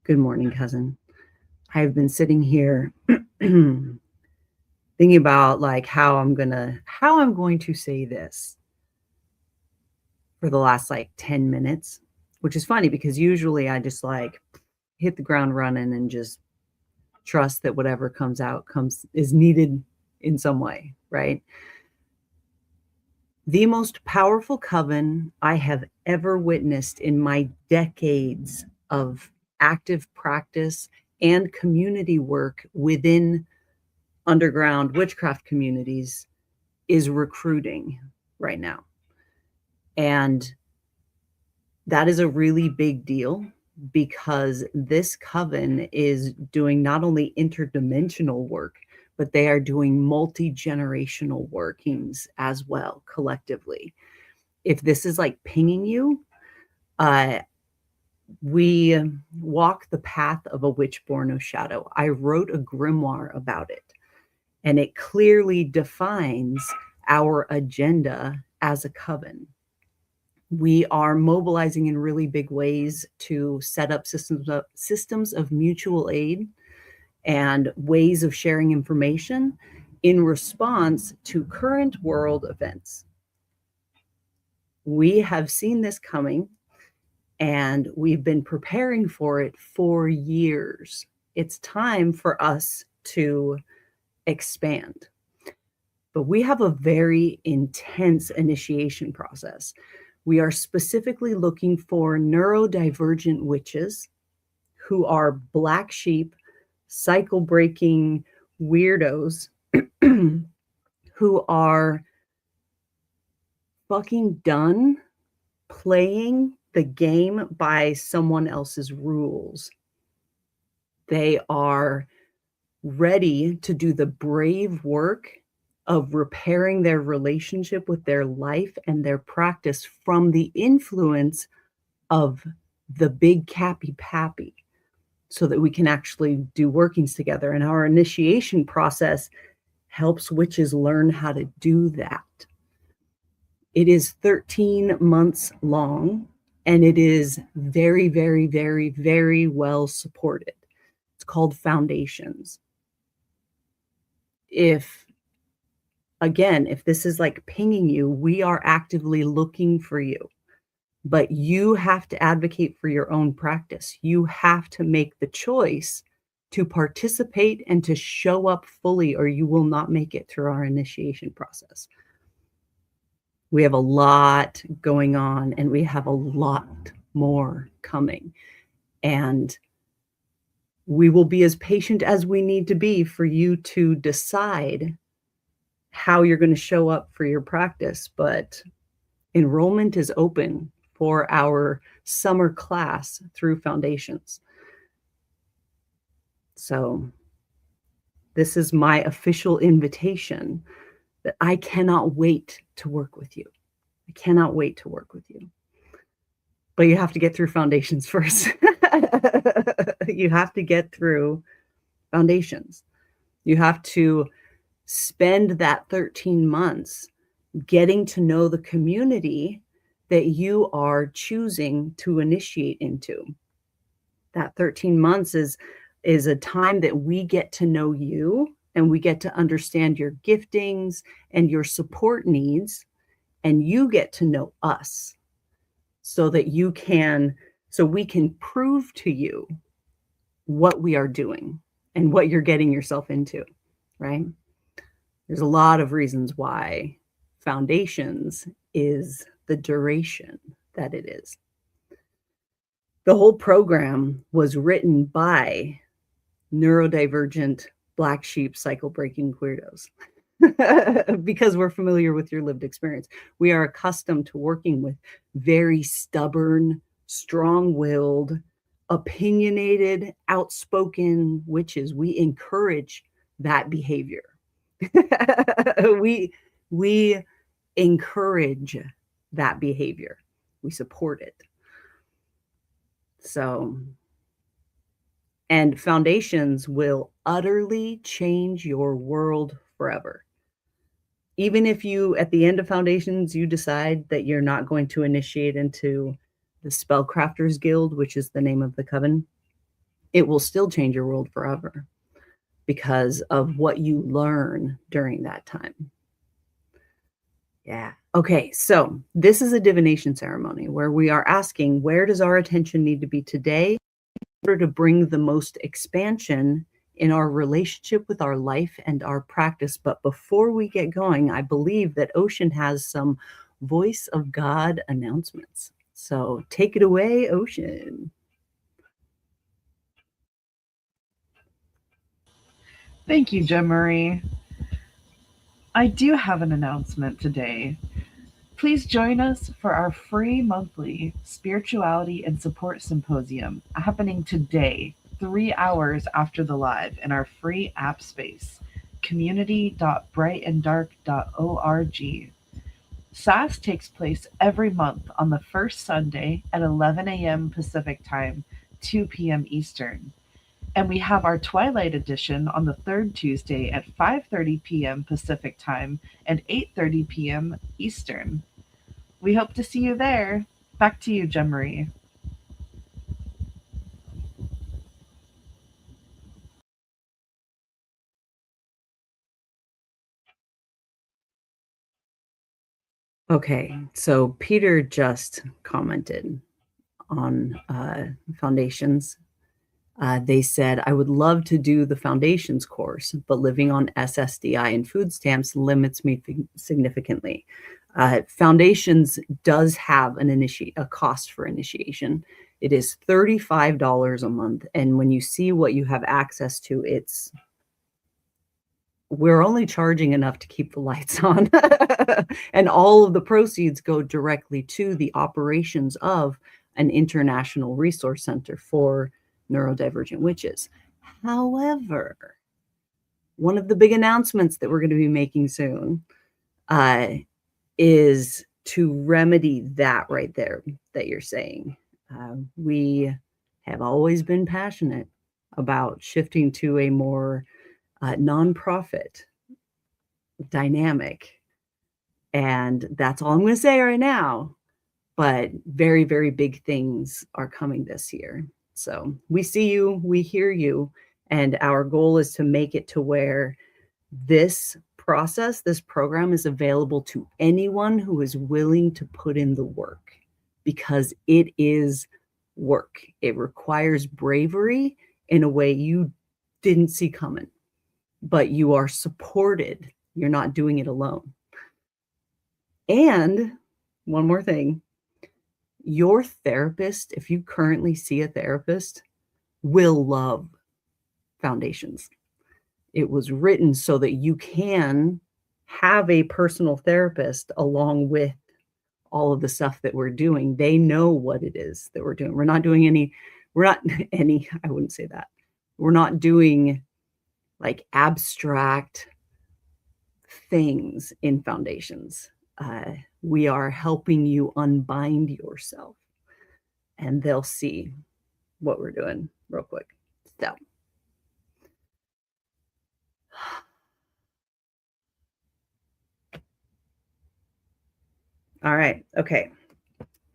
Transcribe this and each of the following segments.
Good morning, cousin. I've been sitting here thinking about like how I'm going to say this for the last like 10 minutes, which is funny because usually I just like hit the ground running and just trust that whatever comes out is needed in some way, right? The most powerful coven I have ever witnessed in my decades of active practice and community work within underground witchcraft communities is recruiting right now. And that is a really big deal because this coven is doing not only interdimensional work, but they are doing multi-generational workings as well collectively. If this is like pinging you, we walk the path of a witch born of shadow. I wrote a grimoire about it, and it clearly defines our agenda as a coven. We are mobilizing in really big ways to set up systems of mutual aid and ways of sharing information in response to current world events. We have seen this coming, and we've been preparing for it for years. It's time for us to expand. But we have a very intense initiation process. We are specifically looking for neurodivergent witches who are black sheep, cycle-breaking weirdos who are fucking done playing the game by someone else's rules. They are ready to do the brave work of repairing their relationship with their life and their practice from the influence of the big cappy pappy, so that we can actually do workings together. And our initiation process helps witches learn how to do that. It is 13 months long, and it is very, very, very, very well supported. It's called Foundations. If this is like pinging you, we are actively looking for you. But you have to advocate for your own practice. You have to make the choice to participate and to show up fully, or you will not make it through our initiation process. We have a lot going on, and we have a lot more coming. And we will be as patient as we need to be for you to decide how you're going to show up for your practice. But enrollment is open for our summer class through Foundations. So this is my official invitation that I cannot wait to work with you. I cannot wait to work with you. But you have to get through Foundations first. You have to get through Foundations. You have to spend that 13 months getting to know the community that you are choosing to initiate into. That 13 months is is a time that we get to know you and we get to understand your giftings and your support needs, and you get to know us so that so we can prove to you what we are doing and what you're getting yourself into, right? There's a lot of reasons why foundations is the duration that it is. The whole program was written by neurodivergent black sheep cycle breaking weirdos because we're familiar with your lived experience. We are accustomed to working with very stubborn, strong-willed, opinionated, outspoken witches. We encourage that behavior. we encourage that behavior. We support it. So, and foundations will utterly change your world forever. Even if you, at the end of foundations, you decide that you're not going to initiate into the Spellcrafters Guild, which is the name of the coven, it will still change your world forever because of what you learn during that time. Yeah. Okay, so this is a divination ceremony where we are asking, where does our attention need to be today in order to bring the most expansion in our relationship with our life and our practice? But before we get going, I believe that Ocean has some voice of God announcements. So take it away, Ocean. Thank you, Jen Marie. I do have an announcement today. Please join us for our free monthly Spirituality and Support Symposium happening today, 3 hours after the live, in our free app space, community.brightanddark.org. SAS takes place every month on the first Sunday at 11 a.m. Pacific Time, 2 p.m. Eastern. And we have our Twilight edition on the third Tuesday at 5:30 p.m. Pacific Time and 8:30 p.m. Eastern. We hope to see you there. Back to you, Jen Marie. Okay, so Peter just commented on foundations. They said, I would love to do the foundations course, but living on SSDI and food stamps limits me significantly. Foundations does have a cost for initiation. It is $35 a month. And when you see what you have access to, we're only charging enough to keep the lights on. And all of the proceeds go directly to the operations of an international resource center for neurodivergent witches. However, one of the big announcements that we're going to be making soon is to remedy that right there that you're saying. We have always been passionate about shifting to a more nonprofit dynamic. And that's all I'm going to say right now. But very, very big things are coming this year. So we see you, we hear you, and our goal is to make it to where this process, this program is available to anyone who is willing to put in the work, because it is work. It requires bravery in a way you didn't see coming, but you are supported. You're not doing it alone. And one more thing, your therapist, if you currently see a therapist, will love foundations. It was written so that you can have a personal therapist along with all of the stuff that we're doing. They know what it is that we're doing. We're not, I wouldn't say that. We're not doing like abstract things in foundations. We are helping you unbind yourself, and they'll see what we're doing real quick. So, all right. Okay.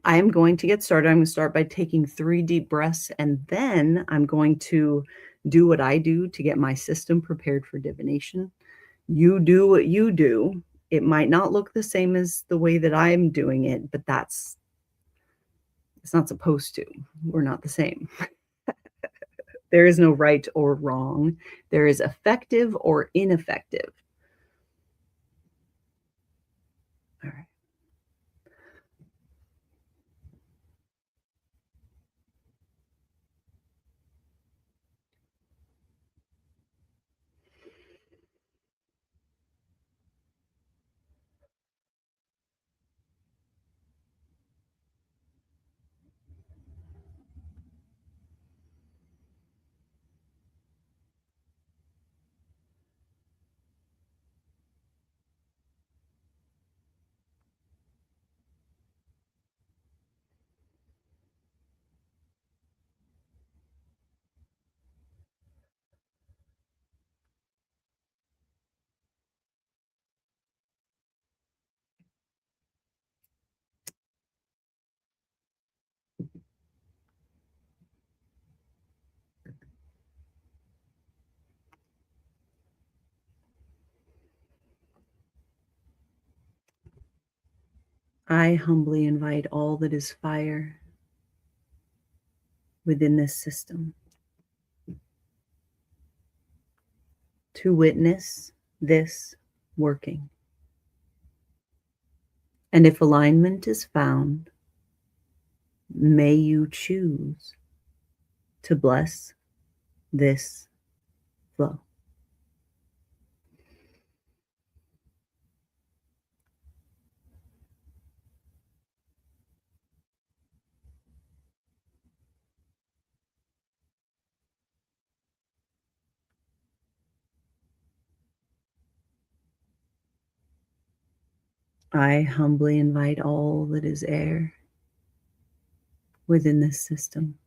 I am going to get started. I'm going to start by taking 3 deep breaths, and then I'm going to do what I do to get my system prepared for divination. You do what you do. It might not look the same as the way that I'm doing it, but it's not supposed to. We're not the same. There is no right or wrong. There is effective or ineffective. All right. I humbly invite all that is fire within this system to witness this working. And if alignment is found, may you choose to bless this flow. I humbly invite all that is air within this system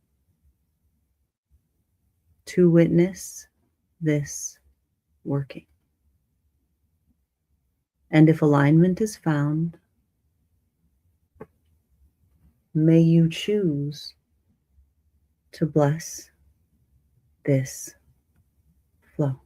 to witness this working. And if alignment is found, may you choose to bless this flow.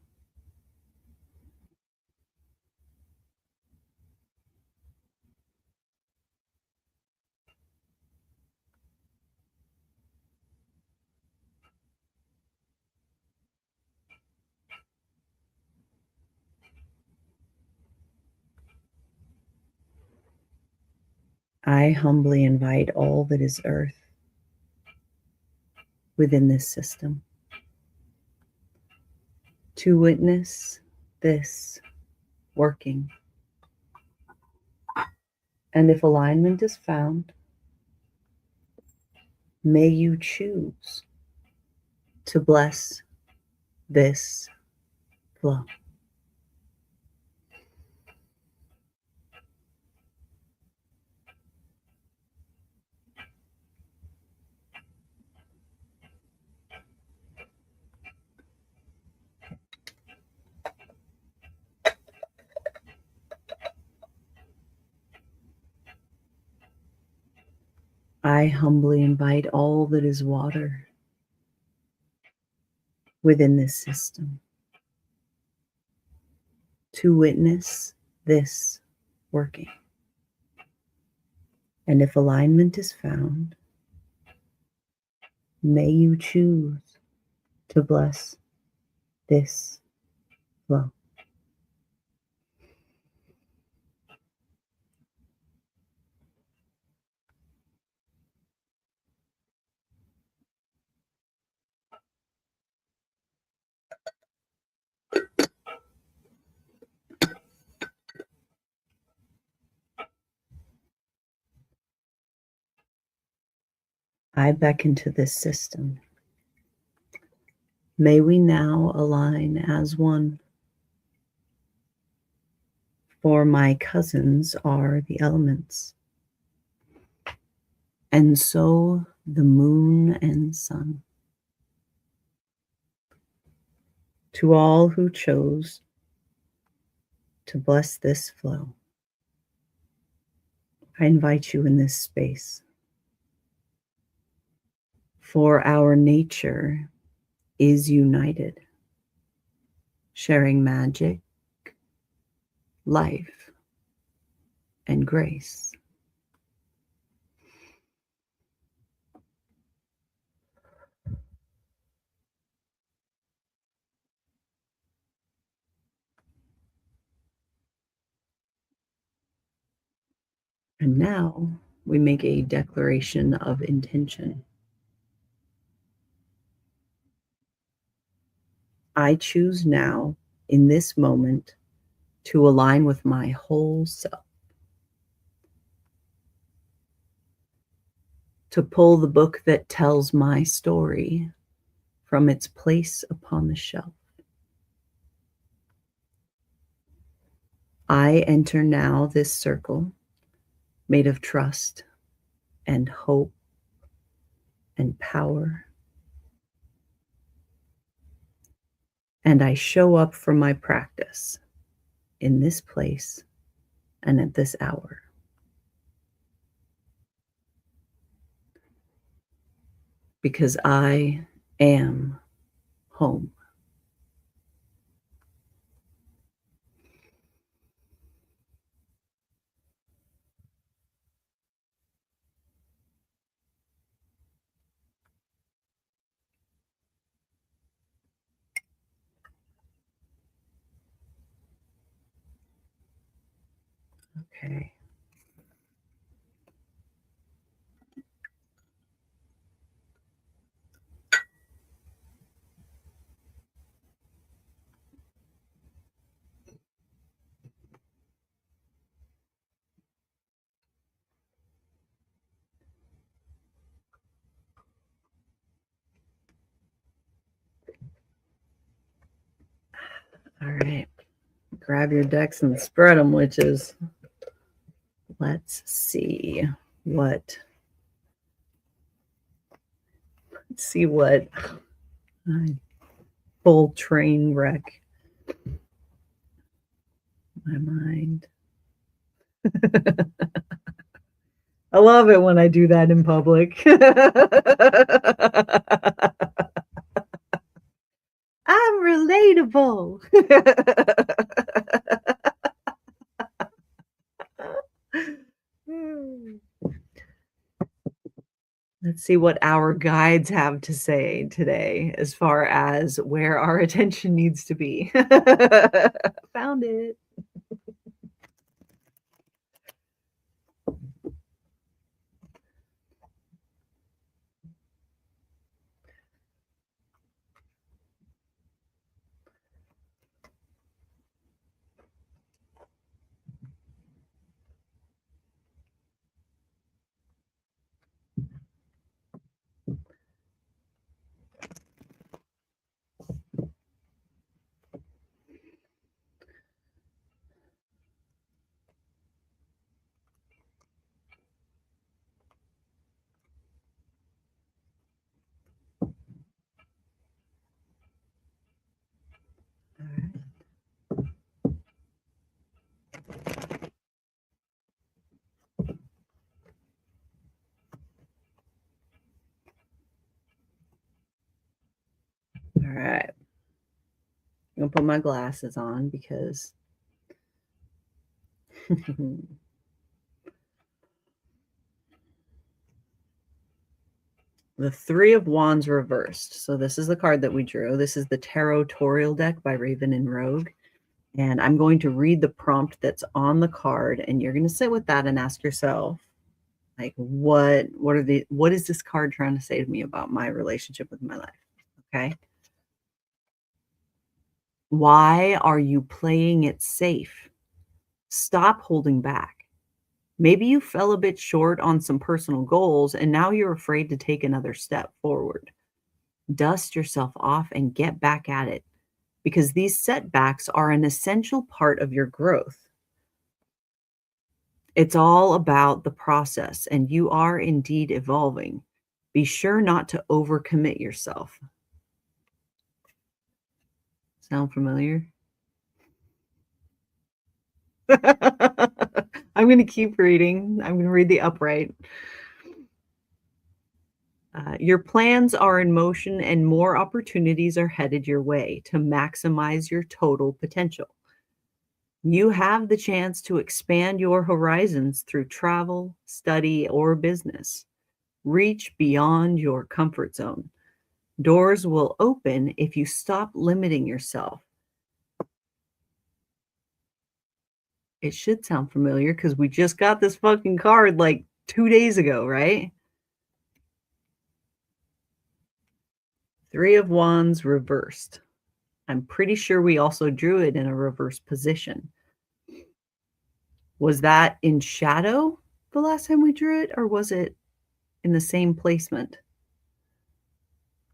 I humbly invite all that is earth within this system to witness this working. And if alignment is found, may you choose to bless this flow. I humbly invite all that is water within this system to witness this working. And if alignment is found, may you choose to bless this flow. I beckon to this system. May we now align as one. For my cousins are the elements, and so the moon and sun. To all who chose to bless this flow, I invite you in this space. For our nature is united, sharing magic, life, and grace. And now we make a declaration of intention. I choose now, in this moment, to align with my whole self, to pull the book that tells my story from its place upon the shelf. I enter now this circle made of trust and hope and power. And I show up for my practice in this place and at this hour. Because I am home. Okay. All right. Grab your decks and spread them, witches. Let's see what. Let's see what. Full train wreck. My mind. I love it when I do that in public. I'm relatable. Let's see what our guides have to say today as far as where our attention needs to be. Found it. All right. I'm going to put my glasses on because the Three of Wands reversed. So this is the card that we drew. This is the Tarot Torial deck by Raven and Rogue. And I'm going to read the prompt that's on the card, and you're going to sit with that and ask yourself, like, what is this card trying to say to me about my relationship with my life? Okay. Why are you playing it safe? Stop holding back. Maybe you fell a bit short on some personal goals, and now you're afraid to take another step forward. Dust yourself off and get back at it, because these setbacks are an essential part of your growth. It's all about the process, and you are indeed evolving. Be sure not to overcommit yourself. Sound familiar? I'm going to keep reading. I'm going to read the upright. Your plans are in motion and more opportunities are headed your way to maximize your total potential. You have the chance to expand your horizons through travel, study, or business. Reach beyond your comfort zone. Doors will open if you stop limiting yourself. It should sound familiar because we just got this fucking card like 2 days ago, right? Three of Wands reversed. I'm pretty sure we also drew it in a reverse position. Was that in shadow the last time we drew it, or was it in the same placement?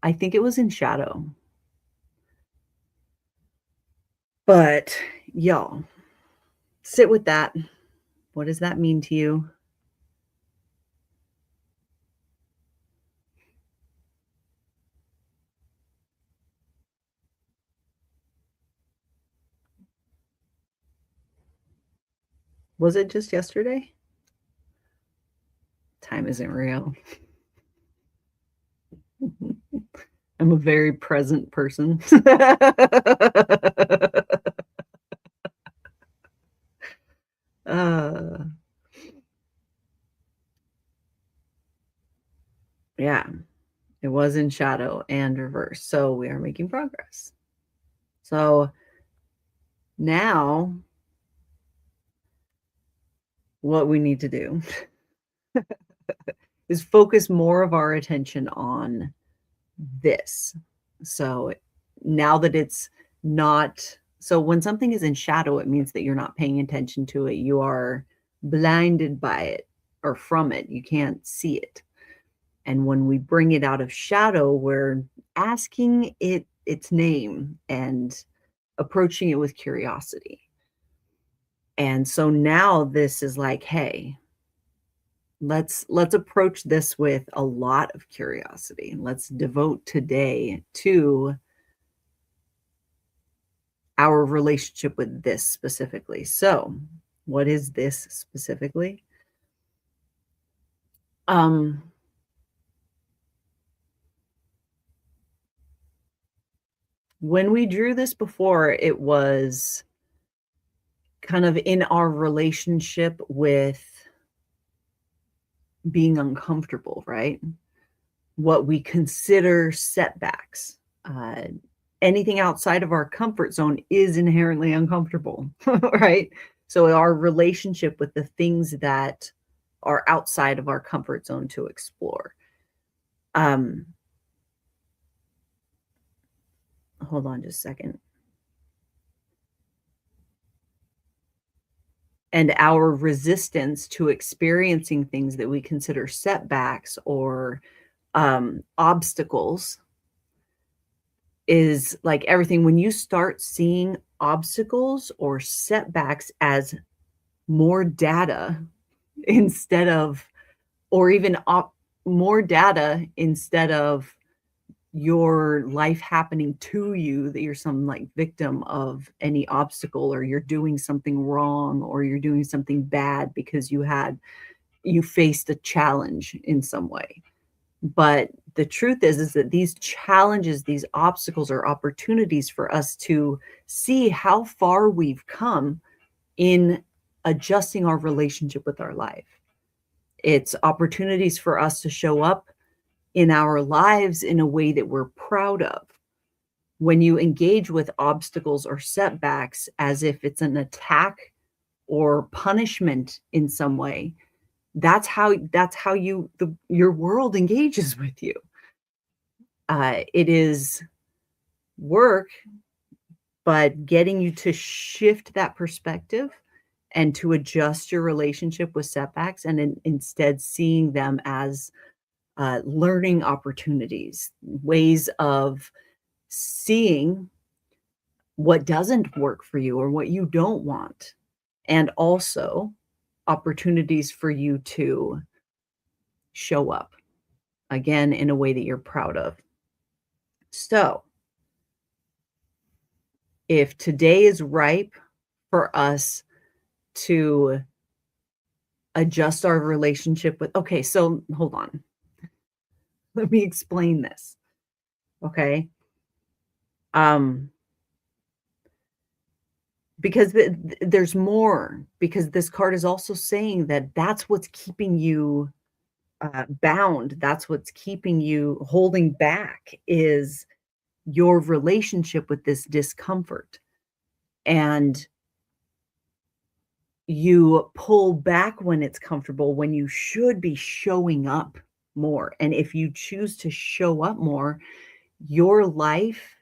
I think it was in shadow. But y'all, sit with that. What does that mean to you? Was it just yesterday? Time isn't real. I'm a very present person. uh, yeah, it was in shadow and reverse. So we are making progress. So now what we need to do is focus more of our attention on this. So now that it's not, so when something is in shadow, it means that you're not paying attention to it. You are blinded by it or from it. You can't see it. And when we bring it out of shadow, we're asking it its name and approaching it with curiosity. And so now this is like, hey, let's approach this with a lot of curiosity. Let's devote today to our relationship with this specifically. So, what is this specifically? When we drew this before, it was kind of in our relationship with being uncomfortable, right? What we consider setbacks. Anything outside of our comfort zone is inherently uncomfortable, right? So our relationship with the things that are outside of our comfort zone to explore. Hold on just a second. And our resistance to experiencing things that we consider setbacks or obstacles is like everything. When you start seeing obstacles or setbacks as more data instead of, or even more data instead of your life happening to you, that you're some like victim of any obstacle, or you're doing something wrong, or you're doing something bad because you faced a challenge in some way. But the truth is that these challenges, these obstacles are opportunities for us to see how far we've come in adjusting our relationship with our life. It's opportunities for us to show up in our lives in a way that we're proud of. When you engage with obstacles or setbacks as if it's an attack or punishment in some way, that's how your world engages with you. It is work, but getting you to shift that perspective and to adjust your relationship with setbacks, and instead seeing them as learning opportunities, ways of seeing what doesn't work for you or what you don't want, and also opportunities for you to show up again in a way that you're proud of. So, if today is ripe for us to adjust our relationship with, okay, so hold on. Let me explain this. Okay. Um, because there's more, because this card is also saying that that's what's keeping you bound. That's what's keeping you holding back is your relationship with this discomfort. And you pull back when it's comfortable, when you should be showing up more. And if you choose to show up more, your life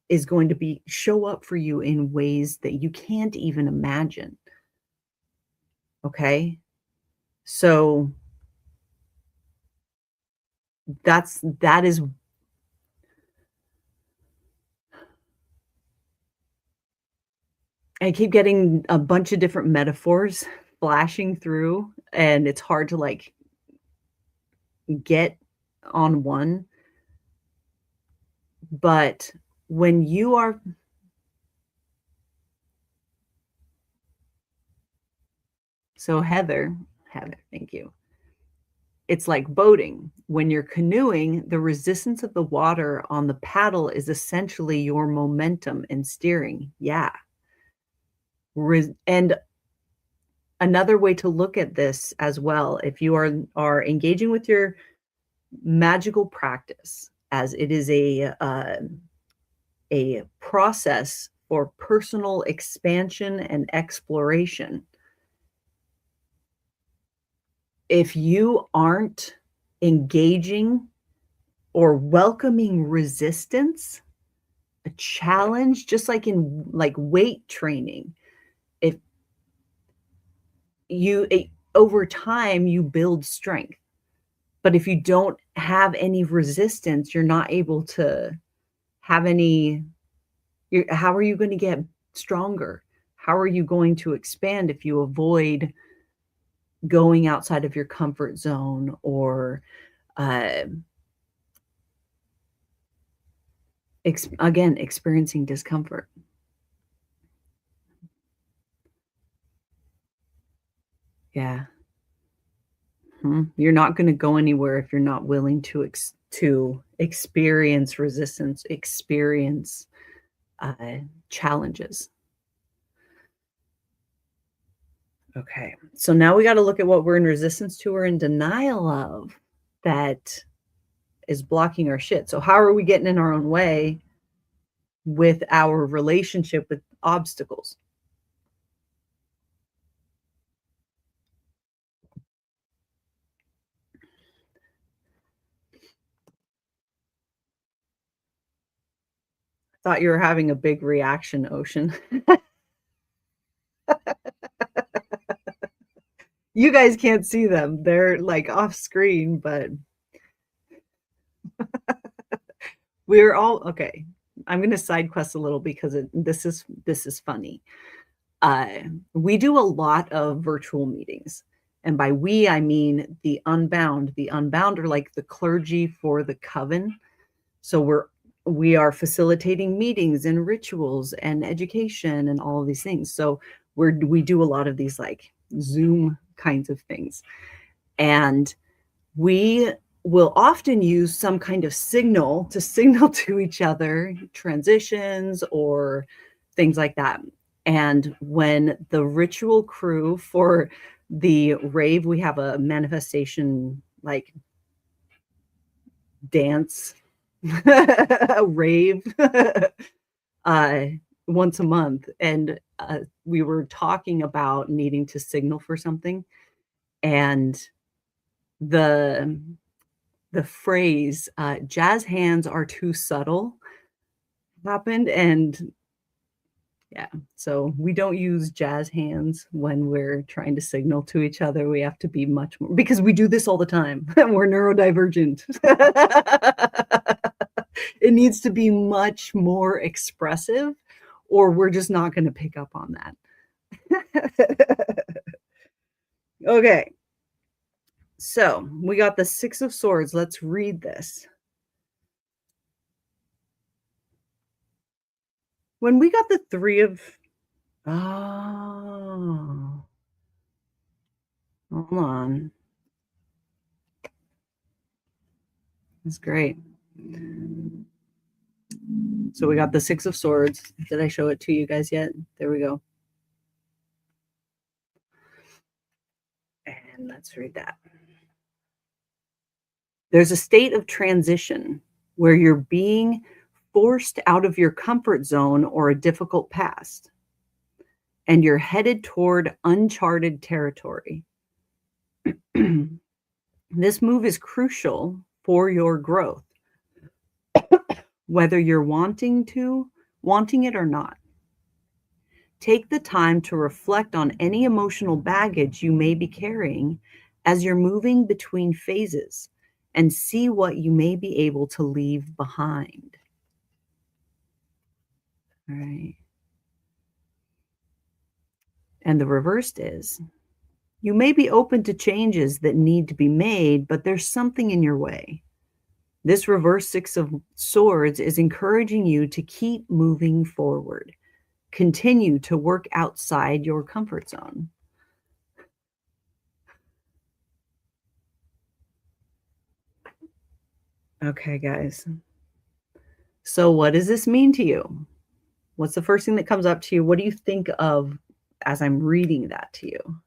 is going to be show up for you in ways that you can't even imagine. Okay? So that is I keep getting a bunch of different metaphors flashing through, and it's hard to, like, get on one, but when you are so Heather, thank you. It's like boating. When you're canoeing, the resistance of the water on the paddle is essentially your momentum and steering. Yeah. And another way to look at this as well, if you are engaging with your magical practice, as it is a process for personal expansion and exploration. If you aren't engaging or welcoming resistance, a challenge, just like in like weight training, if over time you build strength, but if you don't have any resistance, you're not able to have any. How are you going to get stronger? How are you going to expand if you avoid going outside of your comfort zone or uh, again experiencing discomfort? Yeah. You're not going to go anywhere if you're not willing to experience resistance, experience challenges. Okay, so now we got to look at what we're in resistance to or in denial of that is blocking our shit. So how are we getting in our own way with our relationship with obstacles? Thought you were having a big reaction, Ocean. You guys can't see them. They're like off screen, but we're all okay. I'm going to side quest a little because this is funny. We do a lot of virtual meetings. And by we, I mean the unbound. The unbound are like the clergy for the coven. So we are facilitating meetings and rituals and education and all of these things. So we do a lot of these like Zoom kinds of things. And we will often use some kind of signal to signal to each other transitions or things like that. And when the ritual crew for the rave, we have a manifestation like dance a rave uh, once a month. And we were talking about needing to signal for something. And the the phrase jazz hands are too subtle happened. And yeah, so we don't use jazz hands when we're trying to signal to each other. We have to be much more because we do this all the time. We're neurodivergent. It needs to be much more expressive, or we're just not going to pick up on that. Okay, so we got the Six of Swords. Let's read this. When we got the Three of oh, hold on. That's great. So we got the Six of Swords. Did I show it to you guys yet? There we go. And let's read that. There's a state of transition where you're being forced out of your comfort zone or a difficult past, and you're headed toward uncharted territory. This move is crucial for your growth, whether you're wanting it or not. Take the time to reflect on any emotional baggage you may be carrying as you're moving between phases and see what you may be able to leave behind. All right. And the reversed is, you may be open to changes that need to be made, but there's something in your way. This reverse Six of Swords is encouraging you to keep moving forward. Continue to work outside your comfort zone. Okay, guys. So what does this mean to you? What's the first thing that comes up to you? What do you think of as I'm reading that to you?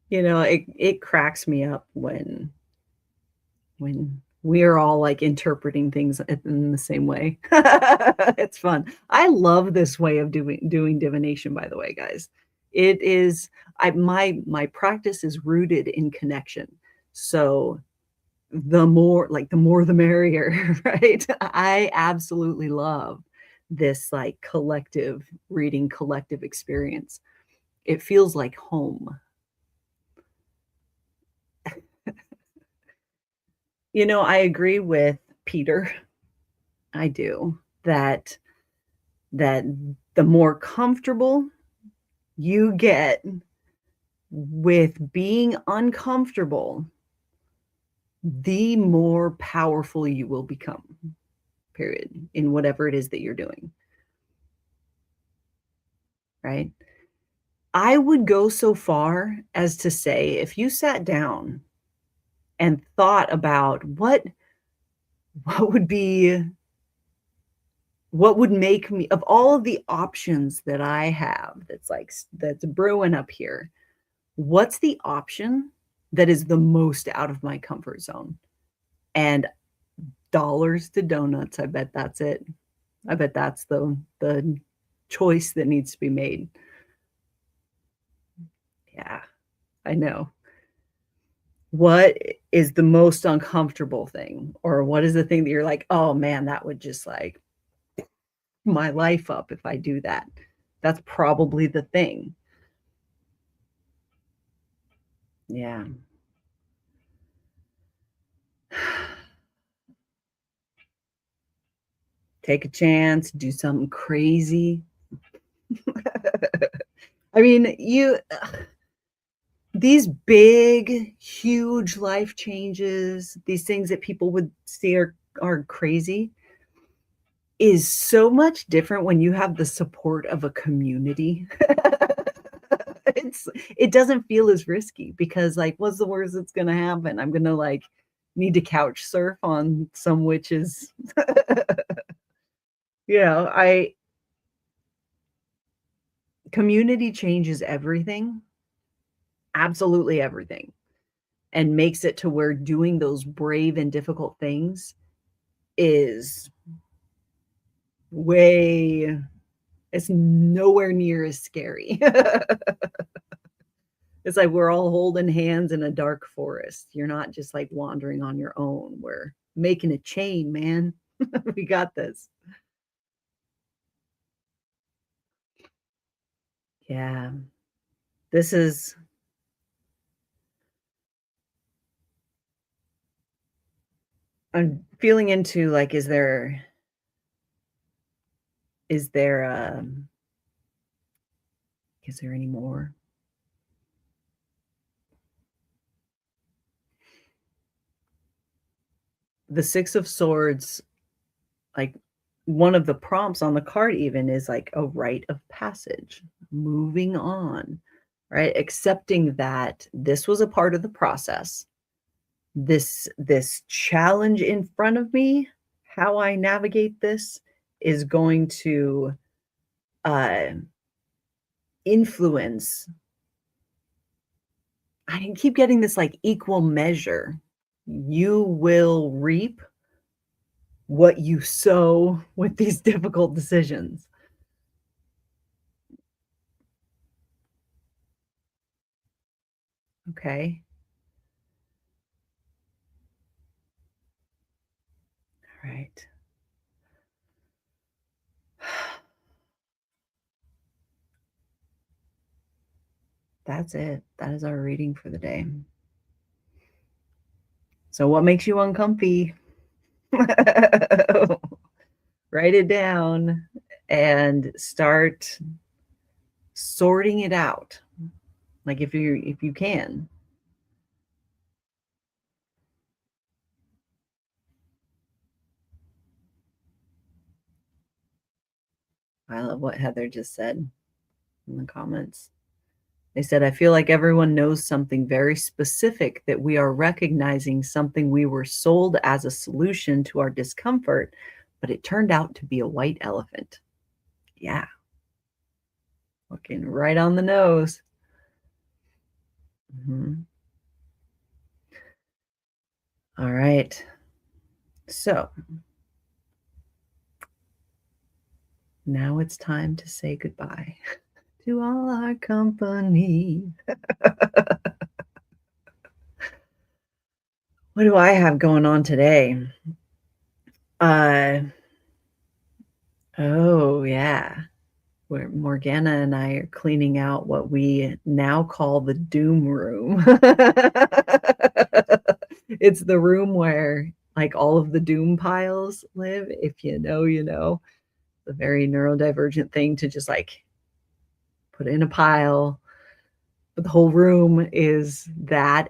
You know, it cracks me up when we're all like interpreting things in the same way. It's fun. I love this way of doing divination, by the way, guys. It is my practice is rooted in connection. So the more the merrier, right? I absolutely love this like collective reading, collective experience. It feels like home. You know, I agree with Peter. I do. That the more comfortable you get with being uncomfortable, the more powerful you will become, period, in whatever it is that you're doing. Right? I would go so far as to say if you sat down and thought about what would be what would make me of all of the options that I have that's brewing up here, what's the option that is the most out of my comfort zone? And dollars to donuts, I bet that's it. I bet that's the choice that needs to be made. Yeah, I know. What is the most uncomfortable thing? Or what is the thing that you're like, "Oh, man, that would just, like, my life up if I do that." That's probably the thing. Yeah. Take a chance, do something crazy. I mean, these big, huge life changes, these things that people would see are crazy, is so much different when you have the support of a community. It doesn't feel as risky because, like, what's the worst that's gonna happen? I'm gonna, like, need to couch surf on some witches. You know, I community changes everything, absolutely everything, and makes it to where doing those brave and difficult things is way it's nowhere near as scary. It's like we're all holding hands in a dark forest. You're not just like wandering on your own. We're making a chain, man. We got this. Yeah. This is I'm feeling into like is there is there any more? The 6 of Swords, like one of the prompts on the card even is like a rite of passage, moving on, right? Accepting that this was a part of the process. This challenge in front of me, how I navigate this is going to uh, influence. I keep getting this like equal measure. You will reap what you sow with these difficult decisions. Okay. All right. That's it. That is our reading for the day. So, what makes you uncomfy? Write it down and start sorting it out. Like if you can. I love what Heather just said in the comments. They said, I feel like everyone knows something very specific that we are recognizing something we were sold as a solution to our discomfort, but it turned out to be a white elephant. Yeah. Looking right on the nose. Mhm. All right. So now it's time to say goodbye to all our company. What do I have going on today? Uh, oh, yeah. Where Morgana and I are cleaning out what we now call the doom room. It's the room where like all of the doom piles live. If you know, you know. The very neurodivergent thing to just like put in a pile. But the whole room is that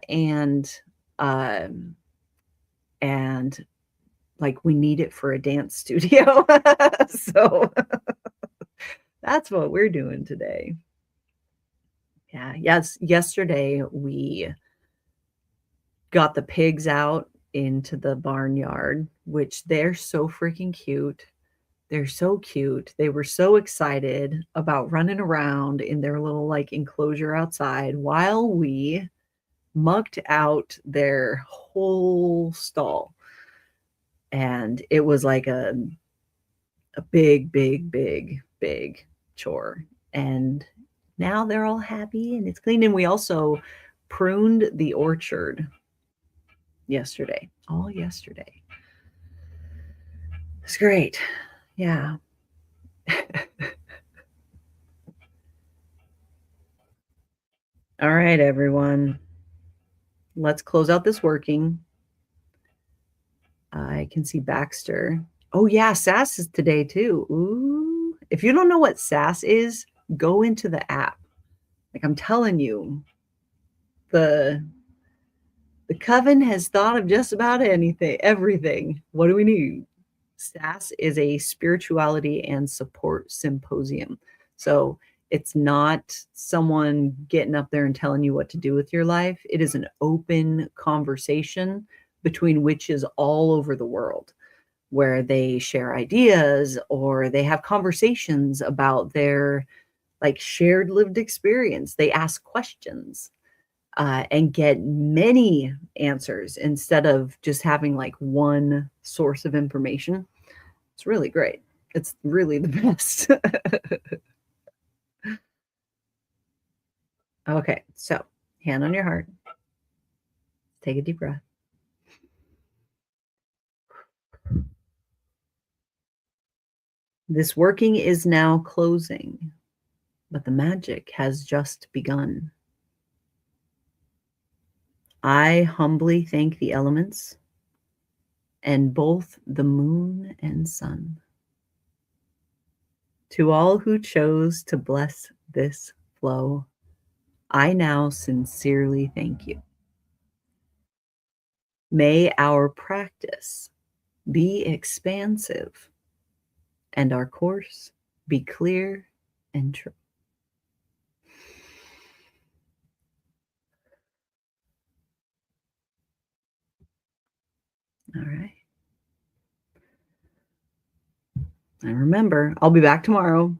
um and like we need it for a dance studio. So that's what we're doing today. Yeah. Yes. Yesterday we got the pigs out into the barnyard, which they're so freaking cute. They're so cute. They were so excited about running around in their little like enclosure outside while we mucked out their whole stall. And it was like a big, big, big, big chore. And now they're all happy and it's clean. And we also pruned the orchard yesterday, all yesterday. It's great. Yeah. All right, everyone. Let's close out this working. I can see Baxter. Oh, yeah. SAS is today, too. Ooh. If you don't know what SAS is, go into the app. Like I'm telling you, the the coven has thought of just about anything, everything. What do we need? SAS is a spirituality and support symposium. So it's not someone getting up there and telling you what to do with your life. It is an open conversation between witches all over the world where they share ideas or they have conversations about their like shared lived experience. They ask questions and get many answers instead of just having like one source of information. It's really great. It's really the best. Okay, so hand on your heart. Take a deep breath. This working is now closing, but the magic has just begun. I humbly thank the elements and both the moon and sun. To all who chose to bless this flow, I now sincerely thank you. May our practice be expansive and our course be clear and true. All right. And remember, I'll be back tomorrow.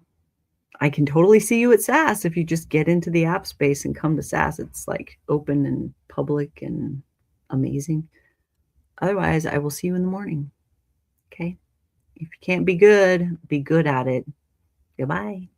I can totally see you at SAS if you just get into the app space and come to SAS. It's like open and public and amazing. Otherwise, I will see you in the morning. Okay? If you can't be good at it. Goodbye.